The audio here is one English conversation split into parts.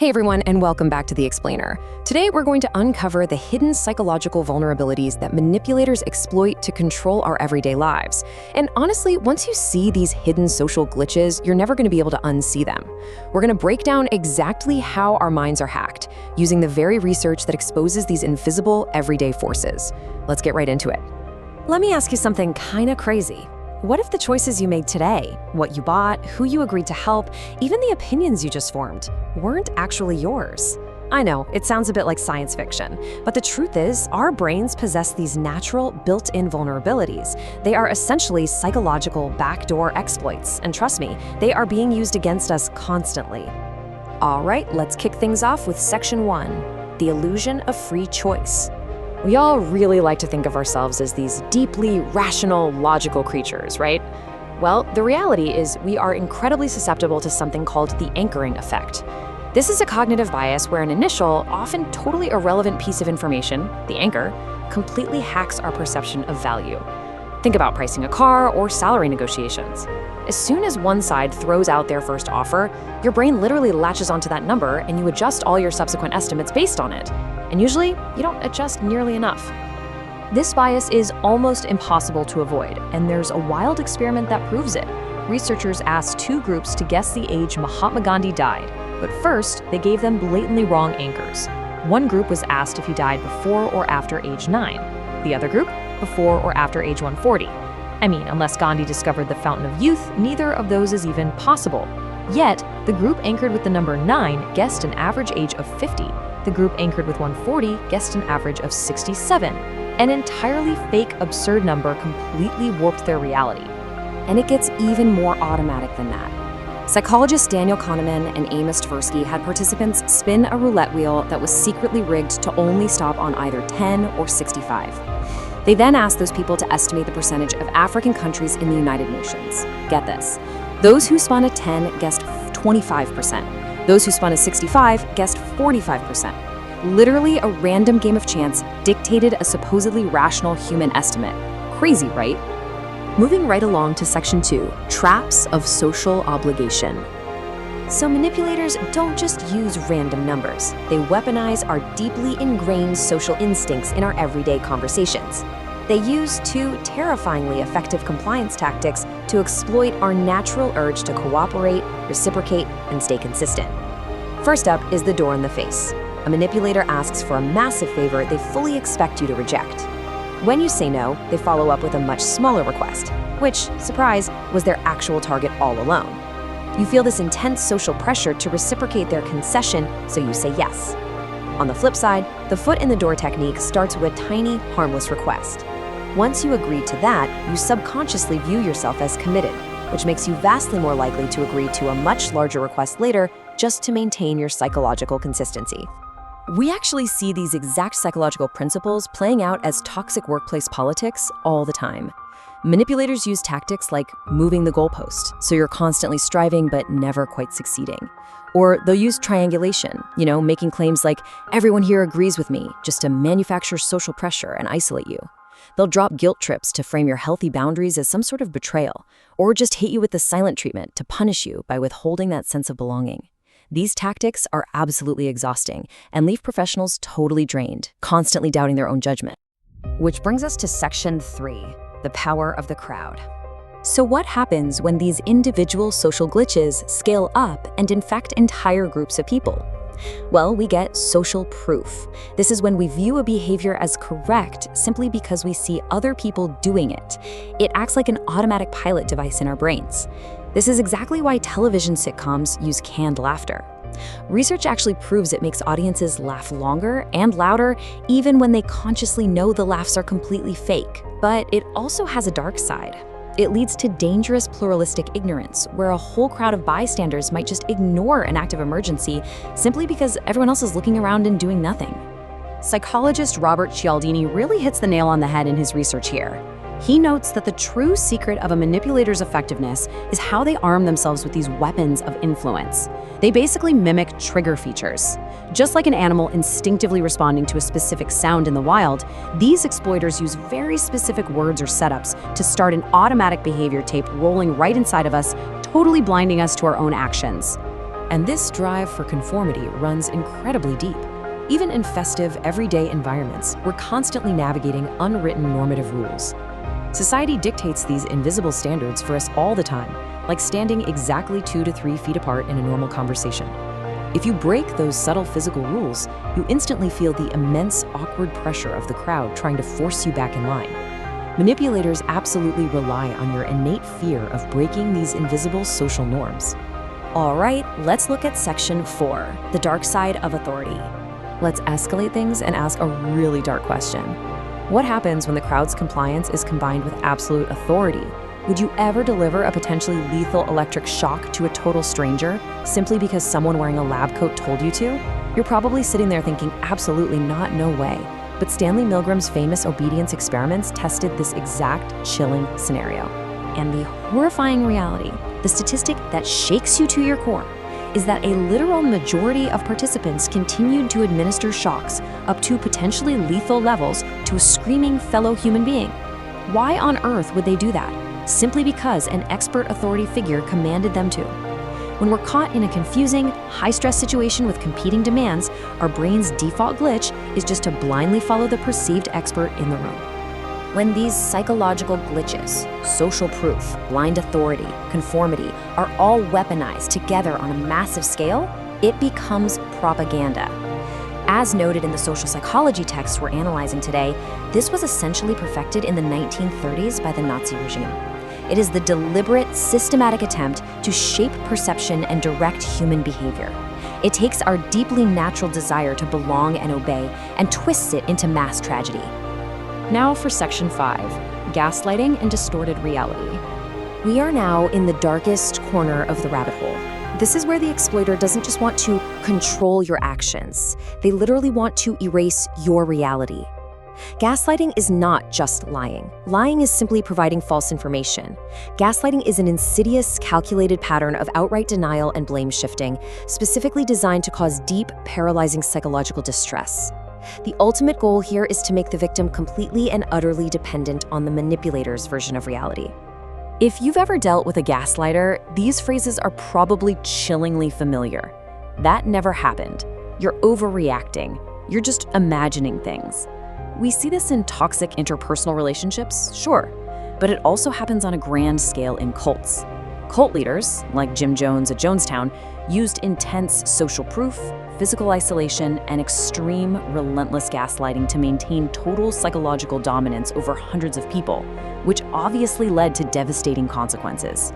Hey everyone, and welcome back to The Explainer. Today we're going to uncover the hidden psychological vulnerabilities that manipulators exploit to control our everyday lives. And honestly, once you see these hidden social glitches, you're never going to be able to unsee them. We're going to break down exactly how our minds are hacked, using the very research that exposes these invisible everyday forces. Let's get right into it. Let me ask you something kind of crazy. What if the choices you made today, what you bought, who you agreed to help, even the opinions you just formed, weren't actually yours? I know, it sounds a bit like science fiction, but the truth is, our brains possess these natural, built-in vulnerabilities. They are essentially psychological backdoor exploits, and trust me, they are being used against us constantly. All right, let's kick things off with Section 1, the illusion of free choice. We all really like to think of ourselves as these deeply rational, logical creatures, right? Well, the reality is we are incredibly susceptible to something called the anchoring effect. This is a cognitive bias where an initial, often totally irrelevant piece of information, the anchor, completely hacks our perception of value. Think about pricing a car or salary negotiations. As soon as one side throws out their first offer, your brain literally latches onto that number and you adjust all your subsequent estimates based on it. And usually, you don't adjust nearly enough. This bias is almost impossible to avoid, and there's a wild experiment that proves it. Researchers asked two groups to guess the age Mahatma Gandhi died, but first, they gave them blatantly wrong anchors. One group was asked if he died before or after age 9. The other group, before or after age 140. I mean, unless Gandhi discovered the fountain of youth, neither of those is even possible. Yet, the group anchored with the number 9 guessed an average age of 50. The group anchored with 140 guessed an average of 67. An entirely fake, absurd number completely warped their reality. And it gets even more automatic than that. Psychologists Daniel Kahneman and Amos Tversky had participants spin a roulette wheel that was secretly rigged to only stop on either 10 or 65. They then asked those people to estimate the percentage of African countries in the United Nations. Get this. Those who spun a 10 guessed 25%. Those who spun a 65 guessed 45%. Literally a random game of chance dictated a supposedly rational human estimate. Crazy, right? Moving right along to Section 2, traps of social obligation. So manipulators don't just use random numbers. They weaponize our deeply ingrained social instincts in our everyday conversations. They use two terrifyingly effective compliance tactics to exploit our natural urge to cooperate, reciprocate, and stay consistent. First up is the door in the face. A manipulator asks for a massive favor they fully expect you to reject. When you say no, they follow up with a much smaller request, which, surprise, was their actual target all along. You feel this intense social pressure to reciprocate their concession, so you say yes. On the flip side, the foot in the door technique starts with a tiny, harmless request. Once you agree to that, you subconsciously view yourself as committed, which makes you vastly more likely to agree to a much larger request later just to maintain your psychological consistency. We actually see these exact psychological principles playing out as toxic workplace politics all the time. Manipulators use tactics like moving the goalpost, so you're constantly striving but never quite succeeding. Or they'll use triangulation, making claims like, everyone here agrees with me, just to manufacture social pressure and isolate you. They'll drop guilt trips to frame your healthy boundaries as some sort of betrayal, or just hit you with the silent treatment to punish you by withholding that sense of belonging. These tactics are absolutely exhausting and leave professionals totally drained, constantly doubting their own judgment. Which brings us to Section 3, the power of the crowd. So what happens when these individual social glitches scale up and infect entire groups of people? Well, we get social proof. This is when we view a behavior as correct simply because we see other people doing it. It acts like an automatic pilot device in our brains. This is exactly why television sitcoms use canned laughter. Research actually proves it makes audiences laugh longer and louder, even when they consciously know the laughs are completely fake. But it also has a dark side. It leads to dangerous pluralistic ignorance, where a whole crowd of bystanders might just ignore an act of emergency simply because everyone else is looking around and doing nothing. Psychologist Robert Cialdini really hits the nail on the head in his research here. He notes that the true secret of a manipulator's effectiveness is how they arm themselves with these weapons of influence. They basically mimic trigger features. Just like an animal instinctively responding to a specific sound in the wild, these exploiters use very specific words or setups to start an automatic behavior tape rolling right inside of us, totally blinding us to our own actions. And this drive for conformity runs incredibly deep. Even in festive, everyday environments, we're constantly navigating unwritten normative rules. Society dictates these invisible standards for us all the time, like standing exactly 2 to 3 feet apart in a normal conversation. If you break those subtle physical rules, you instantly feel the immense, awkward pressure of the crowd trying to force you back in line. Manipulators absolutely rely on your innate fear of breaking these invisible social norms. All right, let's look at section 4, the dark side of authority. Let's escalate things and ask a really dark question. What happens when the crowd's compliance is combined with absolute authority? Would you ever deliver a potentially lethal electric shock to a total stranger simply because someone wearing a lab coat told you to? You're probably sitting there thinking, absolutely not, no way. But Stanley Milgram's famous obedience experiments tested this exact chilling scenario. And the horrifying reality, the statistic that shakes you to your core, is that a literal majority of participants continued to administer shocks up to potentially lethal levels to a screaming fellow human being. Why on earth would they do that? Simply because an expert authority figure commanded them to. When we're caught in a confusing, high-stress situation with competing demands, our brain's default glitch is just to blindly follow the perceived expert in the room. When these psychological glitches, social proof, blind authority, conformity, are all weaponized together on a massive scale, it becomes propaganda. As noted in the social psychology texts we're analyzing today, this was essentially perfected in the 1930s by the Nazi regime. It is the deliberate, systematic attempt to shape perception and direct human behavior. It takes our deeply natural desire to belong and obey and twists it into mass tragedy. Now for section 5, gaslighting and distorted reality. We are now in the darkest corner of the rabbit hole. This is where the exploiter doesn't just want to control your actions. They literally want to erase your reality. Gaslighting is not just lying. Lying is simply providing false information. Gaslighting is an insidious, calculated pattern of outright denial and blame shifting, specifically designed to cause deep, paralyzing psychological distress. The ultimate goal here is to make the victim completely and utterly dependent on the manipulator's version of reality. If you've ever dealt with a gaslighter, these phrases are probably chillingly familiar. That never happened. You're overreacting. You're just imagining things. We see this in toxic interpersonal relationships, sure, but it also happens on a grand scale in cults. Cult leaders, like Jim Jones at Jonestown, used intense social proof, physical isolation, and extreme, relentless gaslighting to maintain total psychological dominance over hundreds of people, which obviously led to devastating consequences.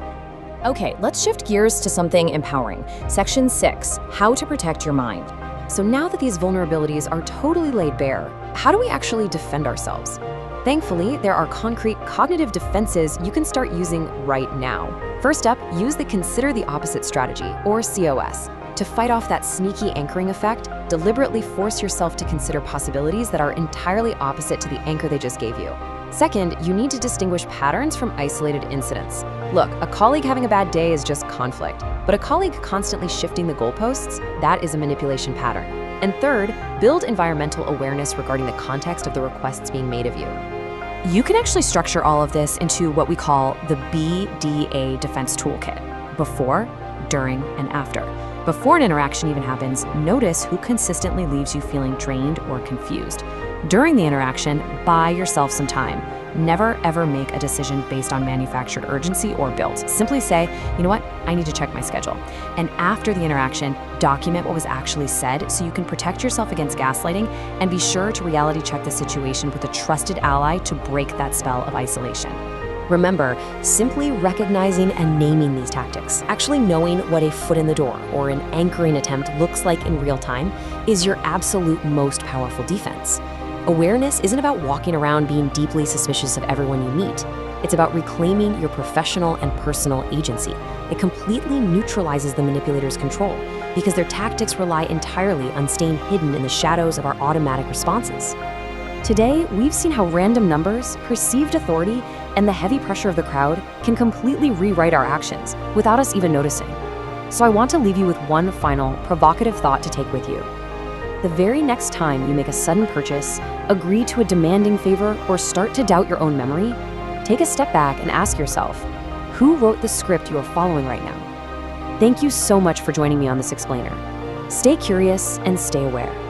Okay, let's shift gears to something empowering. Section 6, how to protect your mind. So now that these vulnerabilities are totally laid bare, how do we actually defend ourselves? Thankfully, there are concrete cognitive defenses you can start using right now. First up, use the Consider the Opposite strategy, or COS. To fight off that sneaky anchoring effect, deliberately force yourself to consider possibilities that are entirely opposite to the anchor they just gave you. Second, you need to distinguish patterns from isolated incidents. Look, a colleague having a bad day is just conflict, but a colleague constantly shifting the goalposts, that is a manipulation pattern. And third, build environmental awareness regarding the context of the requests being made of you. You can actually structure all of this into what we call the BDA defense toolkit: before, during, and after. Before an interaction even happens, notice who consistently leaves you feeling drained or confused. During the interaction, buy yourself some time. Never ever make a decision based on manufactured urgency or built. Simply say, you know what, I need to check my schedule. And after the interaction, document what was actually said so you can protect yourself against gaslighting, and be sure to reality check the situation with a trusted ally to break that spell of isolation. Remember, simply recognizing and naming these tactics, actually knowing what a foot in the door or an anchoring attempt looks like in real time, is your absolute most powerful defense. Awareness isn't about walking around being deeply suspicious of everyone you meet. It's about reclaiming your professional and personal agency. It completely neutralizes the manipulator's control because their tactics rely entirely on staying hidden in the shadows of our automatic responses. Today, we've seen how random numbers, perceived authority, and the heavy pressure of the crowd can completely rewrite our actions without us even noticing. So I want to leave you with one final, provocative thought to take with you. The very next time you make a sudden purchase, agree to a demanding favor, or start to doubt your own memory, take a step back and ask yourself, who wrote the script you are following right now? Thank you so much for joining me on this explainer. Stay curious and stay aware.